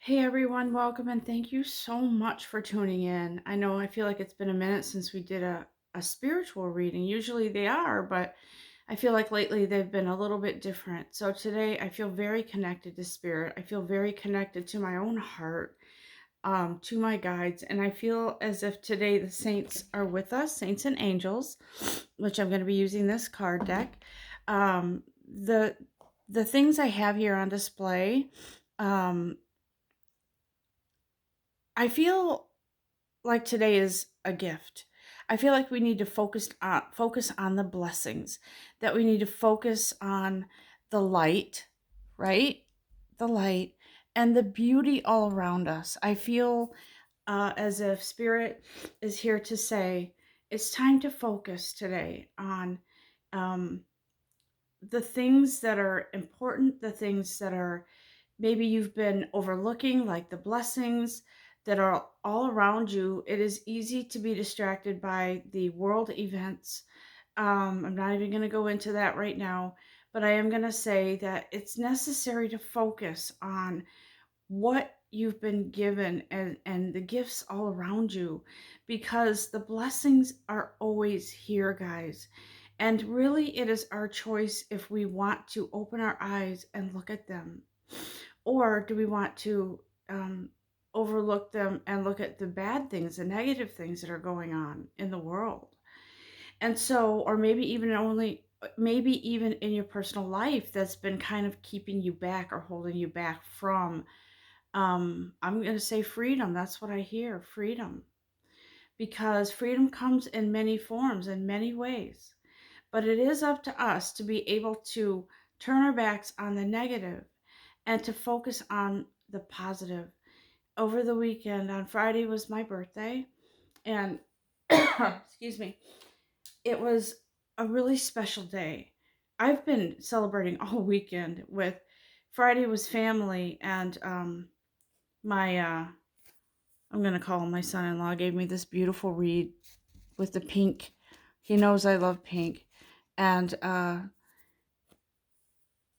Hey everyone, welcome and thank you so much for tuning in. I feel like it's been a minute since we did a spiritual reading. Usually they are, but I feel like lately they've been a little bit different. So today I feel very connected to spirit. I feel very connected to my own heart, to my guides, and I feel as if today the saints are with us, saints and angels, which I'm going to be using this card deck. The things I have here on display, um, I feel like today is a gift. I feel like we need to focus on the blessings, that we need to focus on the light, right? The light and the beauty all around us. I feel as if spirit is here to say it's time to focus today on um, the things that are important, the things that are maybe you've been overlooking, like the blessings that are all around you. It is easy to be distracted by the world events. I'm not even going to go into that right now, but I am going to say that it's necessary to focus on what you've been given and the gifts all around you, because the blessings are always here, guys. And really, it is our choice if we want to open our eyes and look at them, or do we want to um, overlook them and look at the bad things, the negative things that are going on in the world. And so, or maybe even in your personal life that's been kind of keeping you back or holding you back from, I'm going to say freedom. That's what I hear, freedom. Because freedom comes in many forms, in many ways. But it is up to us to be able to turn our backs on the negative and to focus on the positive. Over the weekend, on Friday was my birthday, and excuse me, it was a really special day. I've been celebrating all weekend with Friday was family, and my I'm gonna call him my son-in-law gave me this beautiful wreath with the pink. He knows I love pink, and I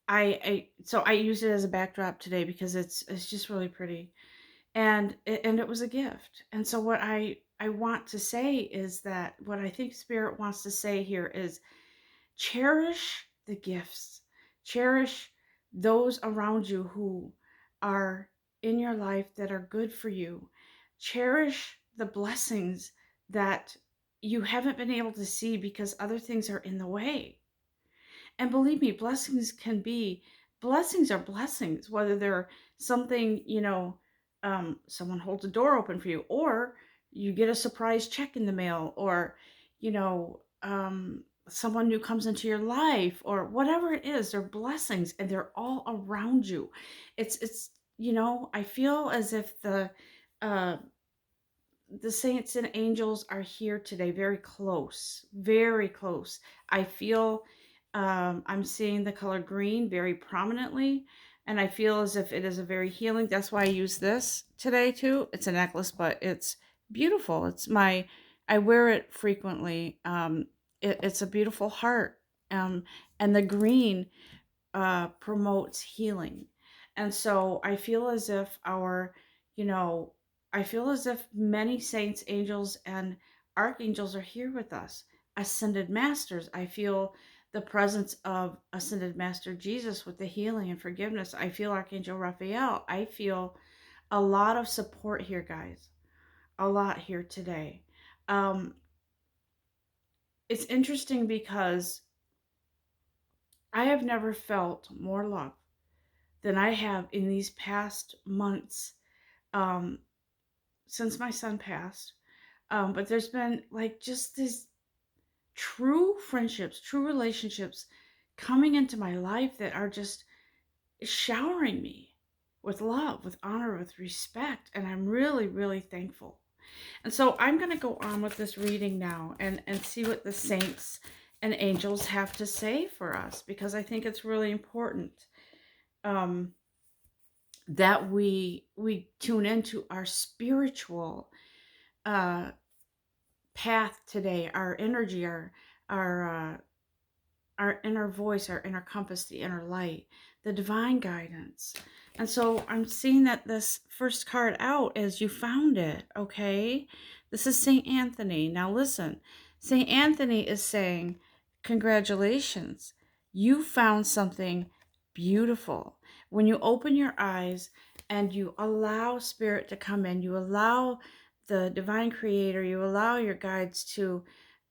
used it as a backdrop today because it's just really pretty, and it was a gift. And so what I want to say is that what I think Spirit wants to say here is cherish the gifts, cherish those around you who are in your life that are good for you, cherish the blessings that you haven't been able to see because other things are in the way. And believe me, blessings are blessings, whether they're something, someone holds a door open for you, or you get a surprise check in the mail, or, someone new comes into your life, or whatever it is, they're blessings and they're all around you. I feel as if uh, the saints and angels are here today, very close, very close. I feel I'm seeing the color green very prominently, and I feel as if it is a very healing. That's why I use this today too. It's a necklace, but it's beautiful. I wear it frequently. It's a beautiful heart, and the green promotes healing. And so I feel as if you know, I feel as if many saints, angels, and archangels are here with us. Ascended masters. I feel the presence of Ascended Master Jesus with the healing and forgiveness. I feel Archangel Raphael. I feel a lot of support here, guys. A lot here today. Um, it's interesting because I have never felt more love than I have in these past months, um, since my son passed. But there's been like just these true friendships, true relationships coming into my life that are just showering me with love, with honor, with respect. And I'm really, really thankful. And so I'm going to go on with this reading now and see what the saints and angels have to say for us, because I think it's really important. Um, that we tune into our spiritual uh, path today, our energy, our our inner voice, our inner compass, the inner light, the divine guidance. And so I'm seeing that this first card out is you found it, okay? This is St. Anthony. Now listen, St. Anthony is saying, congratulations, you found something beautiful. When you open your eyes and you allow spirit to come in, you allow the divine creator, you allow your guides to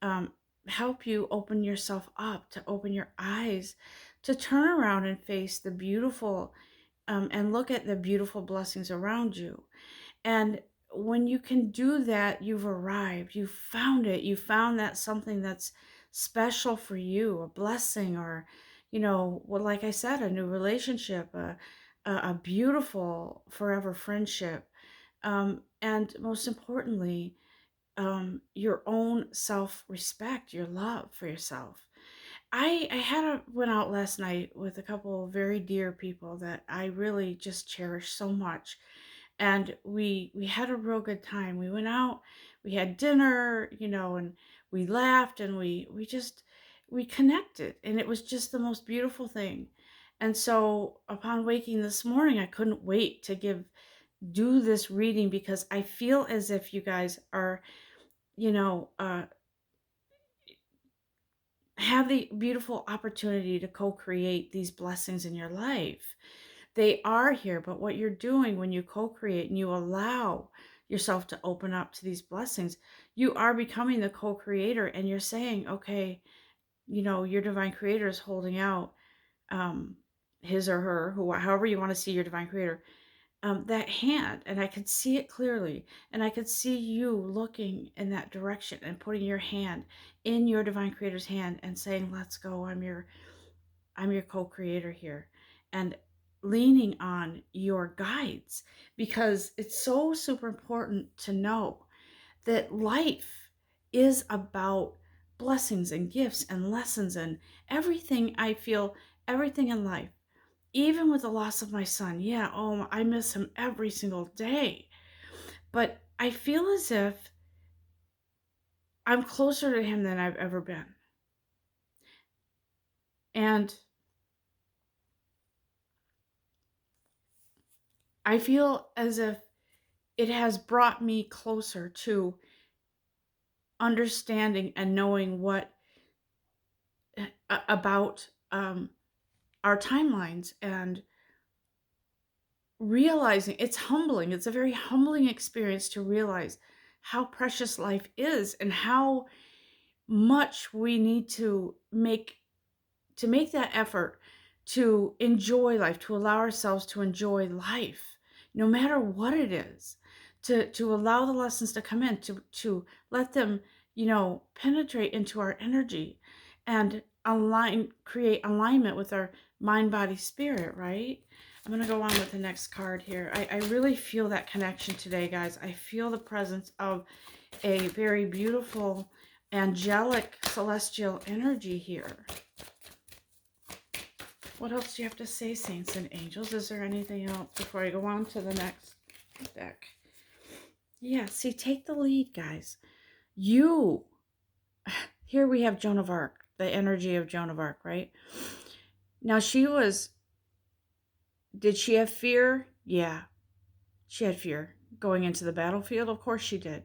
um, help you open yourself up, to open your eyes, to turn around and face the beautiful and look at the beautiful blessings around you. And when you can do that, you've arrived, you found it, you found that something that's special for you, a blessing, or, well, like I said, a new relationship, a beautiful forever friendship. And most importantly, your own self respect, your love for yourself. Went out last night with a couple of very dear people that I really just cherish so much, and we had a real good time. We went out, we had dinner, and we laughed, and we connected, and it was just the most beautiful thing. And so upon waking this morning, I couldn't wait to do this reading, because I feel as if you guys are, you know, uh, have the beautiful opportunity to co-create these blessings in your life. They are here, but what you're doing when you co-create and you allow yourself to open up to these blessings, you are becoming the co-creator, and you're saying, okay, your divine creator is holding out um his or her, however you want to see your divine creator, that hand, and I could see it clearly, and I could see you looking in that direction and putting your hand in your divine creator's hand and saying, let's go, I'm your co-creator here, and leaning on your guides, because it's so super important to know that life is about blessings and gifts and lessons and everything. I feel everything in life, even with the loss of my son, yeah, oh, I miss him every single day. But I feel as if I'm closer to him than I've ever been. And I feel as if it has brought me closer to understanding and knowing what about our timelines, and realizing it's humbling. It's a very humbling experience to realize how precious life is, and how much we need to make that effort to enjoy life, to allow ourselves to enjoy life, no matter what it is, to allow the lessons to come in, to let them, penetrate into our energy, and create alignment with our mind, body, spirit, right? I'm going to go on with the next card here. I really feel that connection today, guys. I feel the presence of a very beautiful, angelic, celestial energy here. What else do you have to say, saints and angels? Is there anything else before I go on to the next deck? Yeah, see, take the lead, guys. Here we have Joan of Arc, the energy of Joan of Arc, right? Now, did she have fear? Yeah, she had fear going into the battlefield. Of course she did.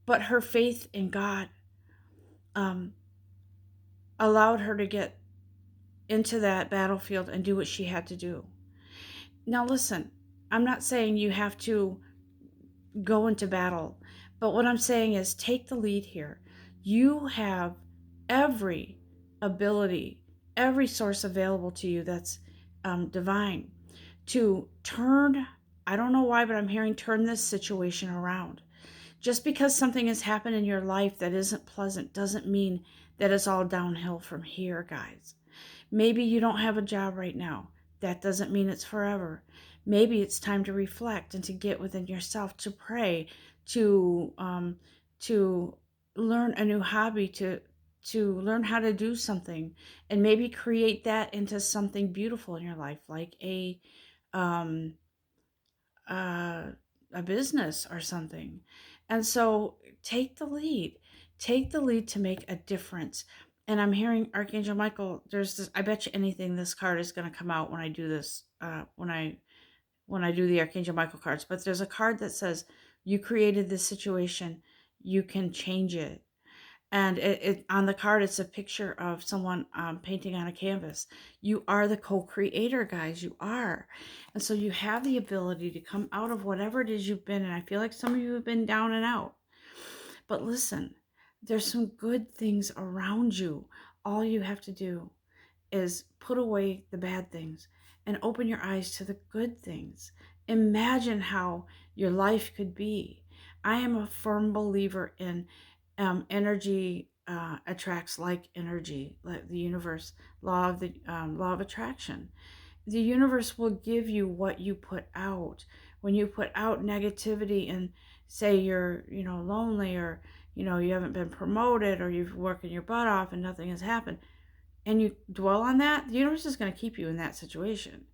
But her faith in God um, allowed her to get into that battlefield and do what she had to do. Now, listen, I'm not saying you have to go into battle, but what I'm saying is take the lead here. You have every ability, every source available to you that's divine, to turn. I don't know why, but I'm hearing turn this situation around. Just because something has happened in your life that isn't pleasant doesn't mean that it's all downhill from here, guys. Maybe you don't have a job right now. That doesn't mean it's forever. Maybe it's time to reflect and to get within yourself, to pray, to learn a new hobby, to learn how to do something, and maybe create that into something beautiful in your life, like um, uh, a business or something. And so take the lead. Take the lead to make a difference. And I'm hearing Archangel Michael. There's this. I bet you anything this card is going to come out when I do this. When I when I do the Archangel Michael cards, but there's a card that says, you created this situation, you can change it. And it on the card, it's a picture of someone painting on a canvas. You are the co-creator, guys. You are. And so you have the ability to come out of whatever it is you've been. And I feel like some of you have been down and out. But listen, there's some good things around you. All you have to do is put away the bad things and open your eyes to the good things. Imagine how your life could be. I am a firm believer in energy attracts like energy, like the universe, law of attraction. The universe will give you what you put out. When you put out negativity and say you're, lonely, or you haven't been promoted, or you're working your butt off and nothing has happened, and you dwell on that, the universe is going to keep you in that situation.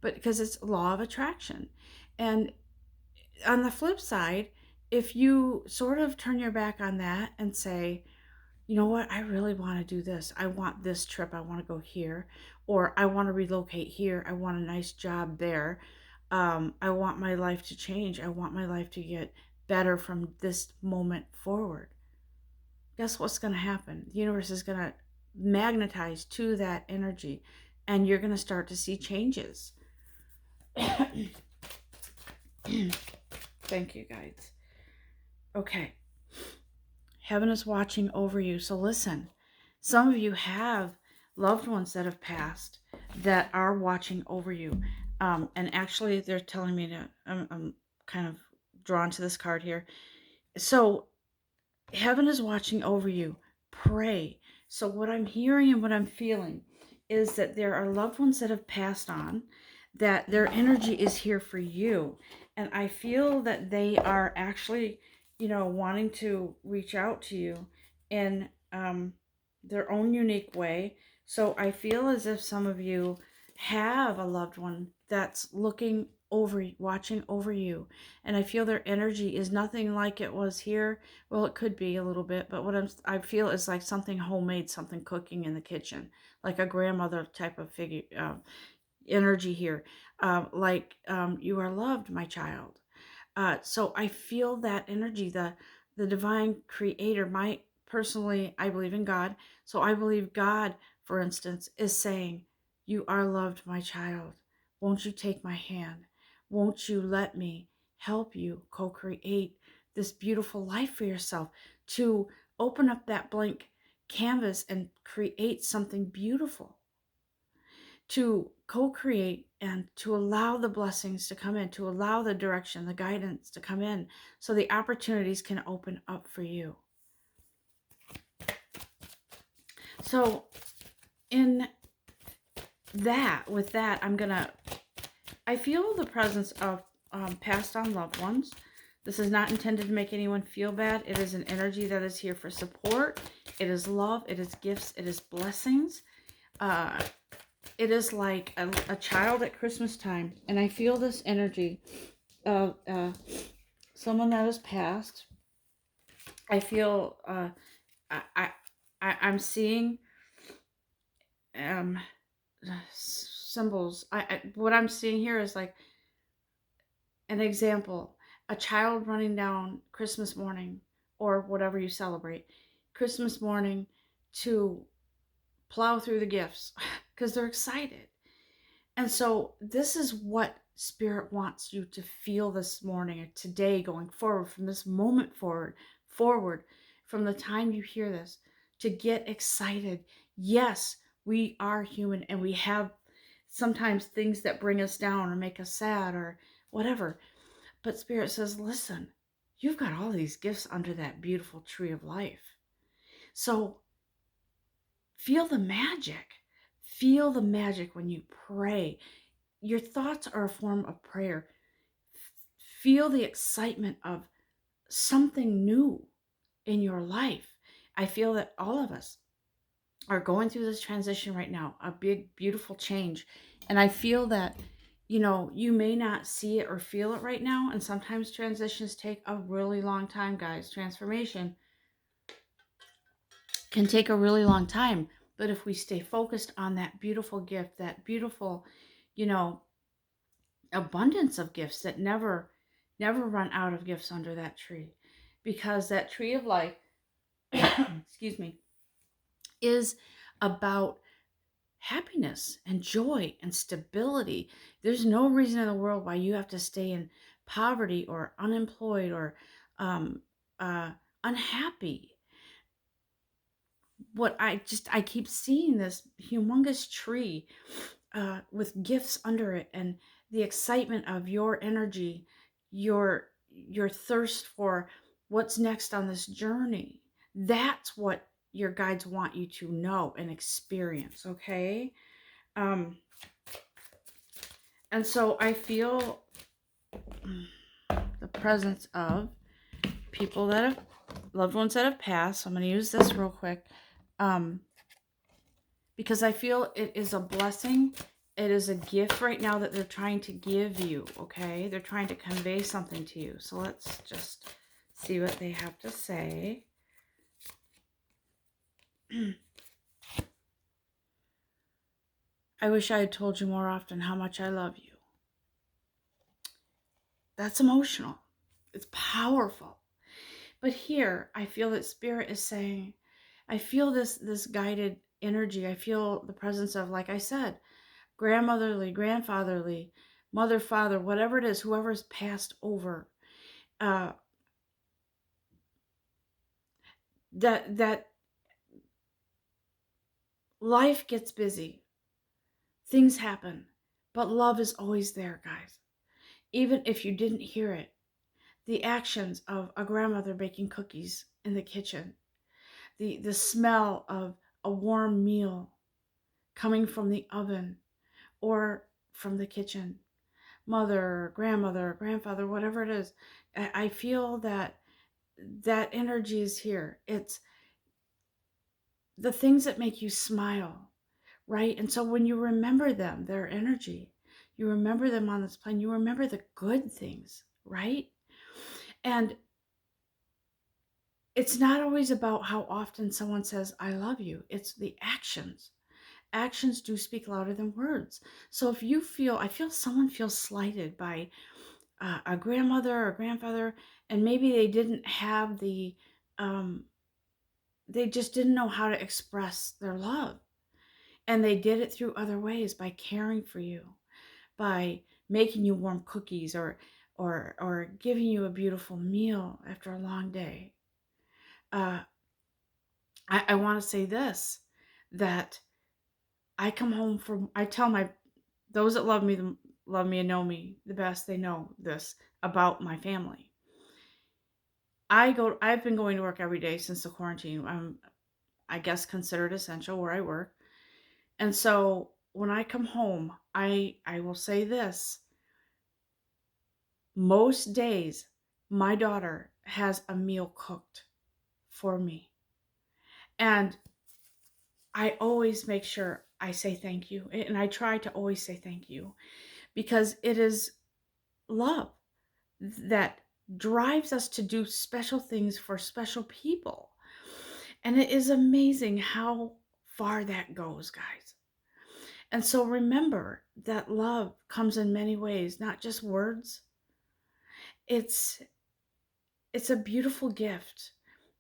But because it's law of attraction. And on the flip side, if you sort of turn your back on that and say, you know what, I really want to do this. I want this trip. I want to go here. Or I want to relocate here. I want a nice job there. I want my life to change. I want my life to get better from this moment forward. Guess what's going to happen? The universe is going to magnetize to that energy, and you're going to start to see changes. Thank you, guys. Okay. Heaven is watching over you. So listen, some of you have loved ones that have passed that are watching over you. And actually, they're telling me to, I'm kind of drawn to this card here. So heaven is watching over you. Pray. So what I'm hearing and what I'm feeling is that there are loved ones that have passed on, that their energy is here for you. And I feel that they are actually, wanting to reach out to you in their own unique way. So I feel as if some of you have a loved one that's looking over, watching over you. And I feel their energy is nothing like it was here. Well, it could be a little bit, but what I feel is like something homemade, something cooking in the kitchen, like a grandmother type of figure, energy here. You are loved, my child. So I feel that energy, the divine creator. I believe in God. So I believe God, for instance, is saying, you are loved, my child. Won't you take my hand? Won't you let me help you co-create this beautiful life for yourself, to open up that blank canvas and create something beautiful, to co-create and to allow the blessings to come in, to allow the direction, the guidance to come in, so the opportunities can open up for you. So with that, I feel the presence of passed on loved ones. This is not intended to make anyone feel bad. It is an energy that is here for support. It is love. It is gifts. It is blessings. It is like a child at Christmas time. And I feel this energy of someone that has passed. I feel I'm seeing symbols. What I'm seeing here is like an example: a child running down Christmas morning, or whatever you celebrate, Christmas morning, to plow through the gifts because they're excited. And so this is what Spirit wants you to feel this morning or today, going forward, from this moment forward, from the time you hear this, to get excited. Yes, we are human, and we have sometimes things that bring us down or make us sad or whatever. But Spirit says, listen, you've got all these gifts under that beautiful tree of life. So feel the magic. Feel the magic when you pray. Your thoughts are a form of prayer. Feel the excitement of something new in your life. I feel that all of us are going through this transition right now, a big, beautiful change. And I feel that, you may not see it or feel it right now. And sometimes transitions take a really long time, guys. Transformation can take a really long time. But if we stay focused on that beautiful gift, that beautiful, abundance of gifts that never run out of gifts under that tree, because that tree of life excuse me, is about happiness and joy and stability. There's no reason in the world why you have to stay in poverty or unemployed or um, uh, unhappy. I keep seeing this humongous tree with gifts under it, and the excitement of your energy, your thirst for what's next on this journey. That's what your guides want you to know and experience. Okay. um and so I feel the presence of people that have loved ones that have passed. I'm going to use this real quick, um because I feel it is a blessing. It is a gift right now that they're trying to give you, okay? They're trying to convey something to you. So let's just see what they have to say. I wish I had told you more often how much I love you. That's emotional. It's powerful. But here, I feel that Spirit is saying, I feel this guided energy. I feel the presence of, like I said, grandmotherly, grandfatherly, mother, father, whatever it is, whoever's passed over. Uh, that life gets busy, things happen, but love is always there, guys. Even if you didn't hear it, the actions of a grandmother baking cookies in the kitchen, the smell of a warm meal coming from the oven or from the kitchen, mother, grandmother, grandfather, whatever it is. I feel that energy is here. It's the things that make you smile, right? And so when you remember them, their energy, you remember them on this plane, you remember the good things, right? And it's not always about how often someone says, I love you. It's the actions. Actions do speak louder than words. So if you feel, I feel someone feels slighted by a grandmother or grandfather, and maybe they didn't have um, they just didn't know how to express their love. And they did it through other ways, by caring for you, by making you warm cookies, or giving you a beautiful meal after a long day. Uh, I want to say this, that I tell those that love me and know me the best, they know this about my family. I've been going to work every day since the quarantine. I'm, I guess, considered essential where I work. And so when I come home, I will say this. Most days, my daughter has a meal cooked for me. And I always make sure I say thank you. And I try to always say thank you, because it is love that drives us to do special things for special people. And it is amazing how far that goes, guys. And so remember that love comes in many ways, not just words. It's it's a beautiful gift.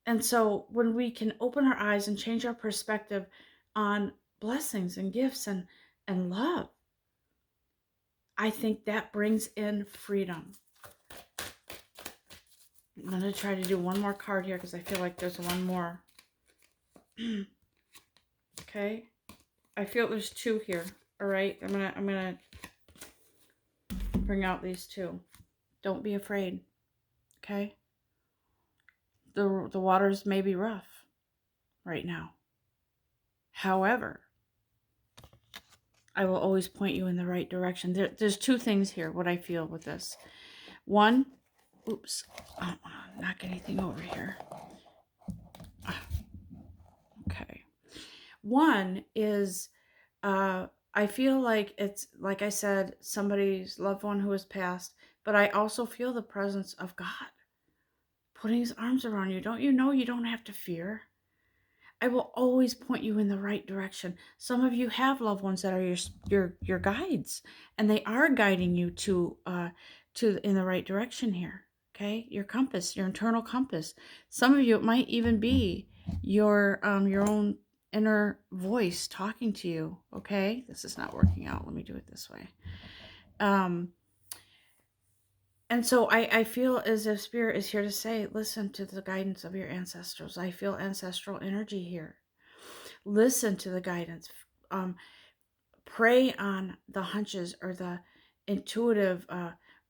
And so when we can open our eyes and change our perspective on blessings and gifts and love, I think that brings in freedom. I'm going to try to do one more card here because I feel like there's one more. Okay. I feel there's two here. All right. I'm going to bring out these two. Don't be afraid. Okay? The waters may be rough right now. However, I will always point you in the right direction. There's two things here, what I feel with this. One, oops, I don't want to knock anything over here. Okay. One is, I feel like it's, like I said, somebody's loved one who has passed, but I also feel the presence of God putting his arms around you. Don't you know you don't have to fear? I will always point you in the right direction. Some of you have loved ones that are your guides, and they are guiding you to in the right direction here. Okay, your compass, your internal compass. Some of you, it might even be your own inner voice talking to you. Okay, this is not working out. Let me do it this way. And so I feel as if Spirit is here to say, listen to the guidance of your ancestors. I feel ancestral energy here. Listen to the guidance. Pray on the hunches or the intuitive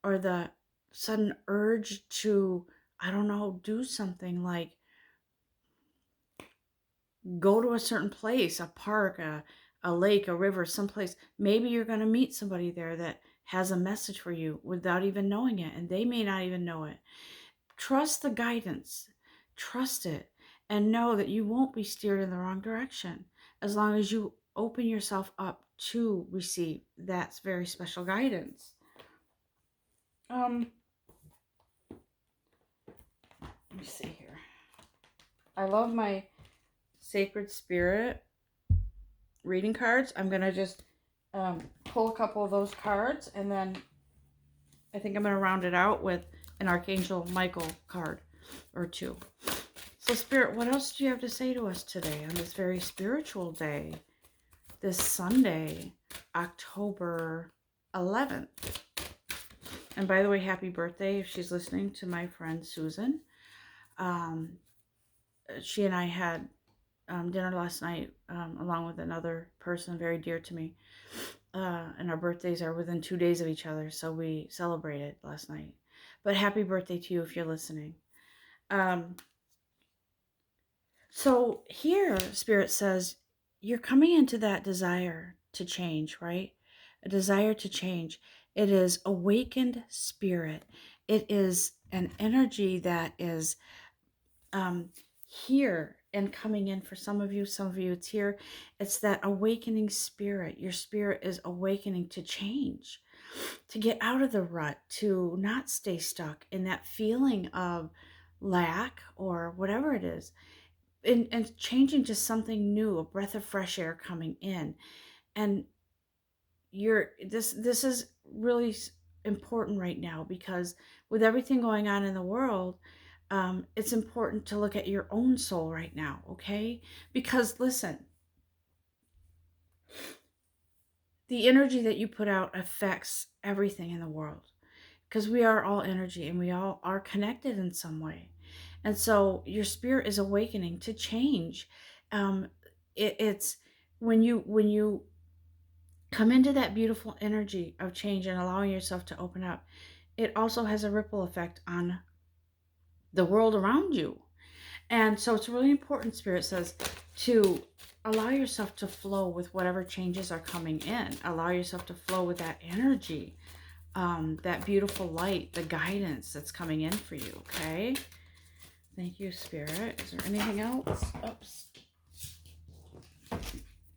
or the sudden urge to, I don't know, do something like go to a certain place, a park, a lake, a river, someplace. Maybe you're going to meet somebody there that has a message for you without even knowing it, and they may not even know it. Trust the guidance, trust it, and know that you won't be steered in the wrong direction as long as you open yourself up to receive that very special guidance. Let me see here. I love my Sacred Spirit reading cards. I'm going to just pull a couple of those cards, and then I think I'm going to round it out with an Archangel Michael card or two. So, Spirit, what else do you have to say to us today on this very spiritual day, this Sunday, October 11th? And by the way, happy birthday if she's listening to my friend Susan. She and I had dinner last night along with another person very dear to me. And our birthdays are within 2 days of each other, so we celebrated last night. But happy birthday to you if you're listening. So here, Spirit says, you're coming into that desire to change, right? A desire to change. It is awakened spirit. It is an energy that is here and coming in for some of you it's here. It's that awakening spirit. Your spirit is awakening to change, to get out of the rut, to not stay stuck in that feeling of lack or whatever it is, and changing to something new, a breath of fresh air coming in. And this is really important right now, because with everything going on in the world, it's important to look at your own soul right now, okay? Because listen, the energy that you put out affects everything in the world, because we are all energy and we all are connected in some way. And so your spirit is awakening to change. It's when you come into that beautiful energy of change and allowing yourself to open up, it also has a ripple effect on the world around you. And so it's really important, Spirit says, to allow yourself to flow with whatever changes are coming in. Allow yourself to flow with that energy, that beautiful light, the guidance that's coming in for you, okay? Thank you, Spirit. Is there anything else? Oops.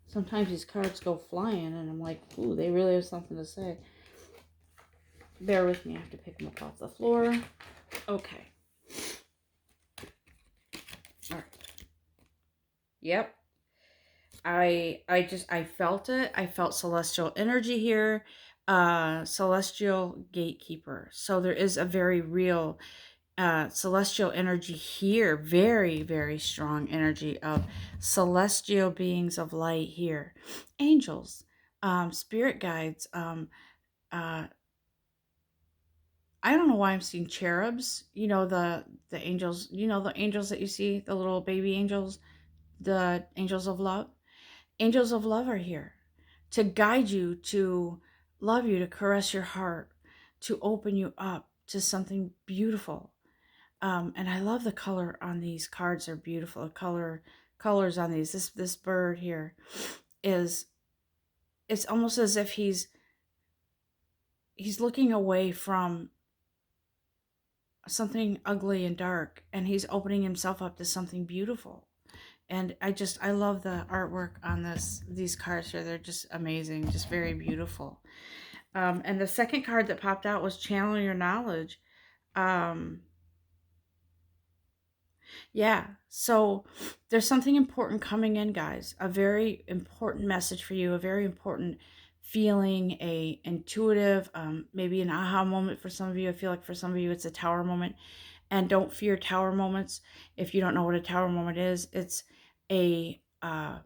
Sometimes these cards go flying, and I'm like, ooh, they really have something to say. Bear with me. I have to pick them up off the floor. Okay. All right. Yep. I felt it. I felt celestial energy here. Celestial gatekeeper. So there is a very real celestial energy here. Very, very strong energy of celestial beings of light here. Angels, spirit guides. I don't know why I'm seeing cherubs. You know, the angels, the angels that you see, the little baby angels, the angels of love. Angels of love are here to guide you, to love you, to caress your heart, to open you up to something beautiful. And I love the color on these cards. Are beautiful. Colors on these. This bird here is, it's almost as if he's looking away from something ugly and dark, and he's opening himself up to something beautiful. And I love the artwork on these cards here. They're just amazing, just very beautiful. And the second card that popped out was channel your knowledge. Yeah. So there's something important coming in, guys. A very important message for you, a very important feeling, a intuitive, maybe an aha moment for some of you. I feel like for some of you it's a tower moment. And don't fear tower moments. If you don't know what a tower moment is, a uh,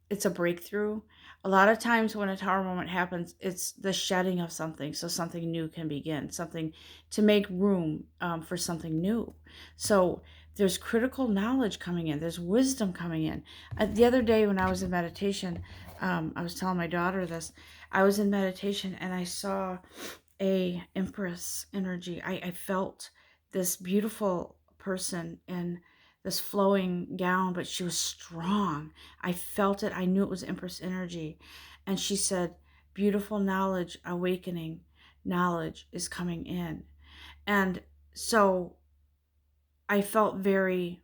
it's a breakthrough. A lot of times when a tower moment happens, it's the shedding of something so something new can begin, something to make room for something new. So there's critical knowledge coming in, there's wisdom coming in. The other day when I was in meditation, I was telling my daughter this. I was in meditation and I saw a empress energy. I felt this beautiful person in this flowing gown, but she was strong. I felt it. I knew it was empress energy. And she said, beautiful knowledge, awakening knowledge is coming in. And so I felt very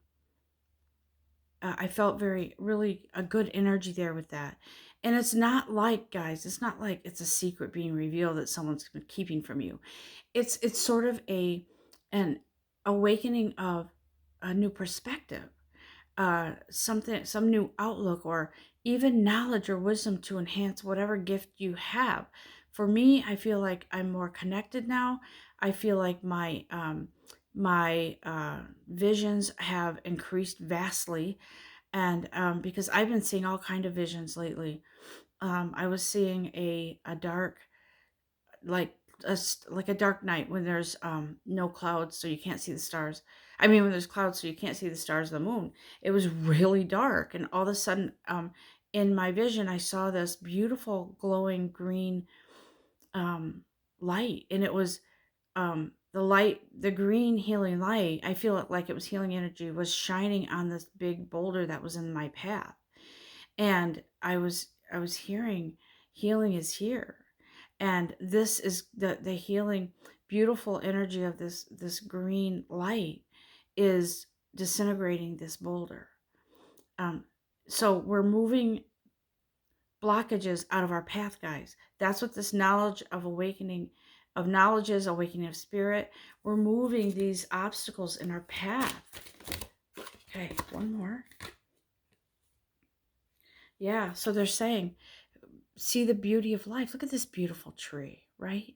really a good energy there with that. And it's not like, guys, it's not like it's a secret being revealed that someone's been keeping from you. It's sort of an awakening of a new perspective, some new outlook, or even knowledge or wisdom to enhance whatever gift you have. For me, I feel like I'm more connected now. I feel like my visions have increased vastly, and because I've been seeing all kind of visions lately. I was seeing a dark, like like a dark night when there's no clouds, so you can't see the stars. I mean, when there's clouds, so you can't see the stars, the moon. It was really dark, and all of a sudden, in my vision, I saw this beautiful glowing green um, light, and it was the light, the green healing light. I feel it like it was healing energy was shining on this big boulder that was in my path, and I was hearing healing is here, and this is the healing beautiful energy of this green light is disintegrating this boulder. um so we're moving blockages out of our path, guys. That's what this knowledge of awakening of knowledge is, awakening of spirit. We're moving these obstacles in our path. Okay, one more. Yeah, so they're saying, see the beauty of life. Look at this beautiful tree, right?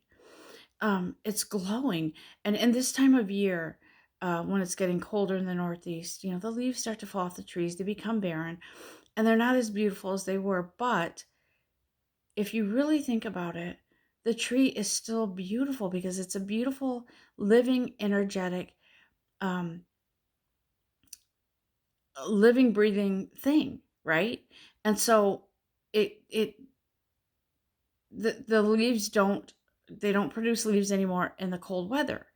It's glowing. And in this time of year, when it's getting colder in the Northeast, the leaves start to fall off the trees, they become barren, and they're not as beautiful as they were. But if you really think about it, the tree is still beautiful because it's a beautiful, living, energetic, um, living, breathing thing, right? And so it the leaves don't produce leaves anymore in the cold weather,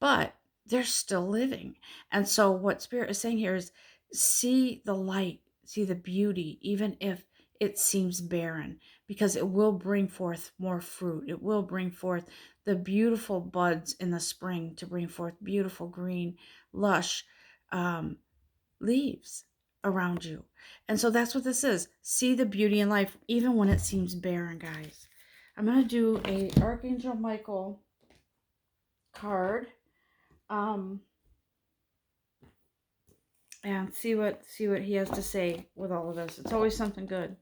but they're still living. And so what spirit is saying here is, see the light, see the beauty, even if it seems barren, because it will bring forth more fruit. It will bring forth the beautiful buds in the spring to bring forth beautiful green, lush um, leaves around you. And so that's what this is. See the beauty in life, even when it seems barren, guys. I'm going to do a Archangel Michael card. Um, and see what he has to say with all of this. It's always something good.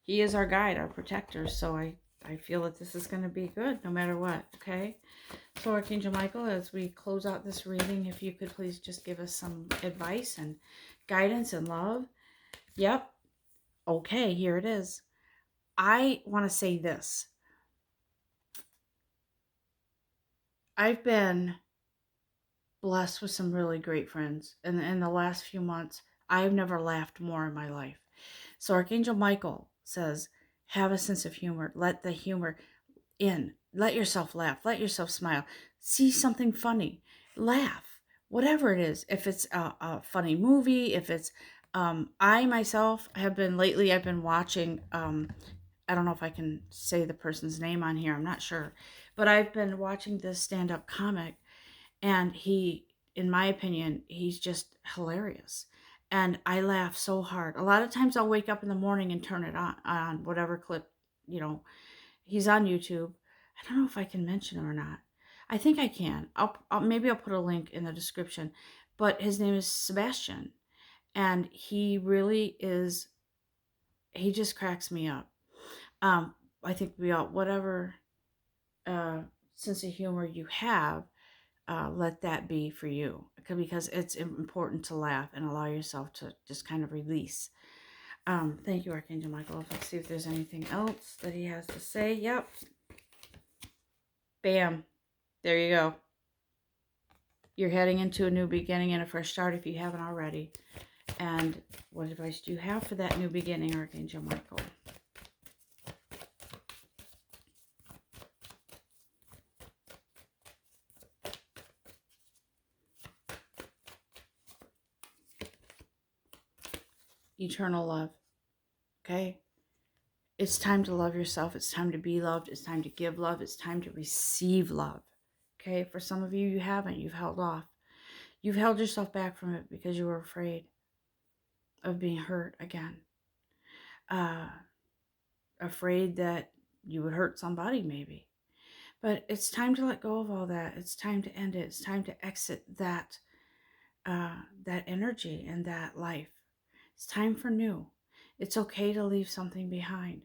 He is our guide, our protector, so I feel that this is going to be good no matter what, okay? So Archangel Michael, as we close out this reading, if you could please just give us some advice and guidance and love. Yep. Okay, here it is. I want to say this. I've been blessed with some really great friends. And in the last few months, I've never laughed more in my life. So Archangel Michael says, have a sense of humor. Let the humor in. Let yourself laugh. Let yourself smile. See something funny. Laugh. Whatever it is. If it's a funny movie, if it's I myself have been lately, I've been watching I don't know if I can say the person's name on here. I'm not sure. But I've been watching this stand-up comic, and in my opinion, he's just hilarious. And I laugh so hard. A lot of times I'll wake up in the morning and turn it on whatever clip, you know, he's on YouTube. I don't know if I can mention it or not. I think I can. Maybe I'll put a link in the description. but his name is Sebastian, and he really is, he just cracks me up. I think we all, whatever uh, sense of humor you have, let that be for you, because it's important to laugh and allow yourself to just kind of release. Thank you, Archangel Michael. Let's see if there's anything else that he has to say. Yep. Bam. There you go. You're heading into a new beginning and a fresh start if you haven't already. And what advice do you have for that new beginning, Archangel Michael? Eternal love. Okay? It's time to love yourself. It's time to be loved. It's time to give love. It's time to receive love. Okay? For some of you, you haven't. You've held off. You've held yourself back from it because you were afraid of being hurt again. Afraid that you would hurt somebody, maybe. But it's time to let go of all that. It's time to end it. It's time to exit that that energy and that life. It's time for new. It's okay to leave something behind.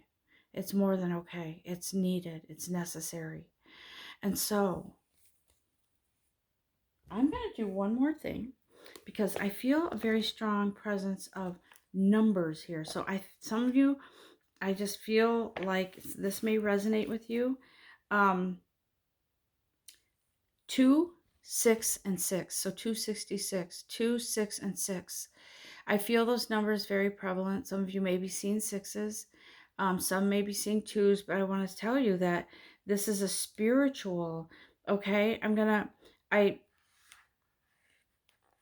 It's more than okay. It's needed. It's necessary. And so I'm going to do one more thing, because I feel a very strong presence of numbers here. So some of you, I just feel like this may resonate with you. 2, 6, and 6. So 266, 2, 6, and 6. I feel those numbers very prevalent. Some of you may be seeing 6s. Some may be seeing 2s, but I want to tell you that this is a spiritual, okay?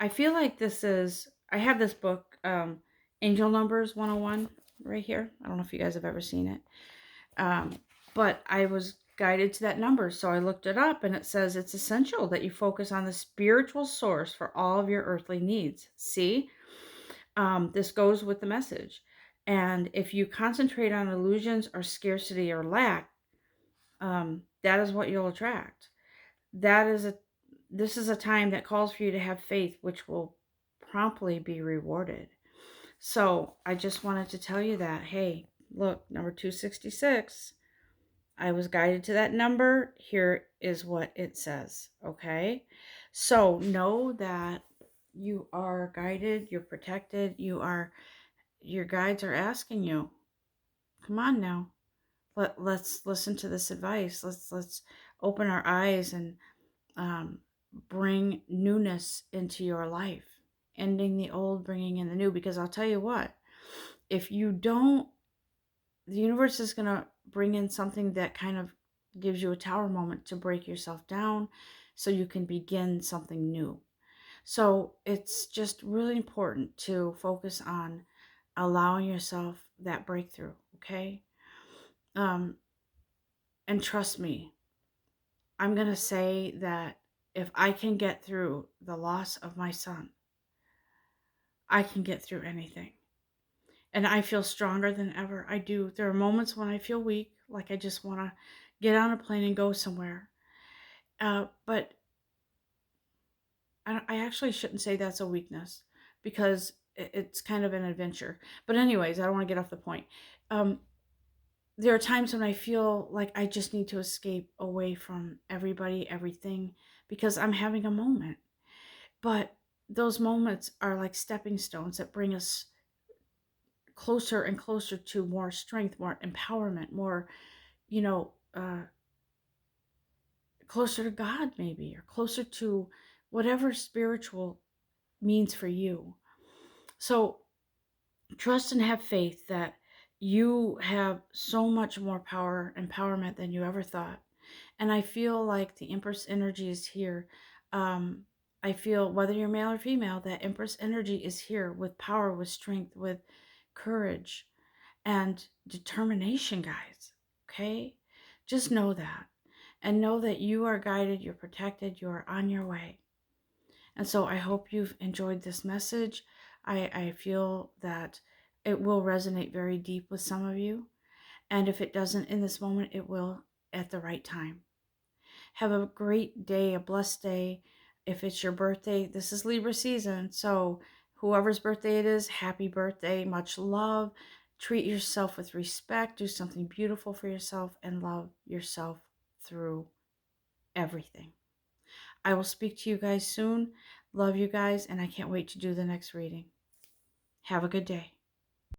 I feel like this is, I have this book, Angel Numbers 101, right here. I don't know if you guys have ever seen it. But I was guided to that number, so I looked it up, and it says it's essential that you focus on the spiritual source for all of your earthly needs. See? This goes with the message. And if you concentrate on illusions or scarcity or lack, that is what you'll attract. This is a time that calls for you to have faith, which will promptly be rewarded. So I just wanted to tell you that, hey, look, number 266, I was guided to that number. Here is what it says, okay? So know that you are guided, you're protected, your guides are asking you, come on now. Let's listen to this advice. Let's open our eyes and bring newness into your life, ending the old, bringing in the new. Because I'll tell you what, if you don't, the universe is going to bring in something that kind of gives you a tower moment to break yourself down so you can begin something new. So it's just really important to focus on allowing yourself that breakthrough, okay? And trust me, I'm going to say that if I can get through the loss of my son, I can get through anything. And I feel stronger than ever. I do. There are moments when I feel weak, like I just want to get on a plane and go somewhere. But I actually shouldn't say that's a weakness, because it's kind of an adventure. But anyways, I don't want to get off the point. There are times when I feel like I just need to escape away from everybody, everything, because I'm having a moment. But those moments are like stepping stones that bring us closer and closer to more strength, more empowerment, more, you know, closer to God, maybe, or closer to whatever spiritual means for you. So trust and have faith that you have so much more power, empowerment than you ever thought. And I feel like the Empress energy is here. I feel, whether you're male or female, that Empress energy is here with power, with strength, with courage and determination, guys. Okay? Just know that. And know that you are guided, you're protected, you are on your way. And so I hope you've enjoyed this message. I feel that it will resonate very deep with some of you. And if it doesn't in this moment, it will at the right time. Have a great day, a blessed day. If it's your birthday, this is Libra season. So whoever's birthday it is, happy birthday, much love. Treat yourself with respect. Do something beautiful for yourself and love yourself through everything. I will speak to you guys soon. Love you guys, and I can't wait to do the next reading. Have a good day.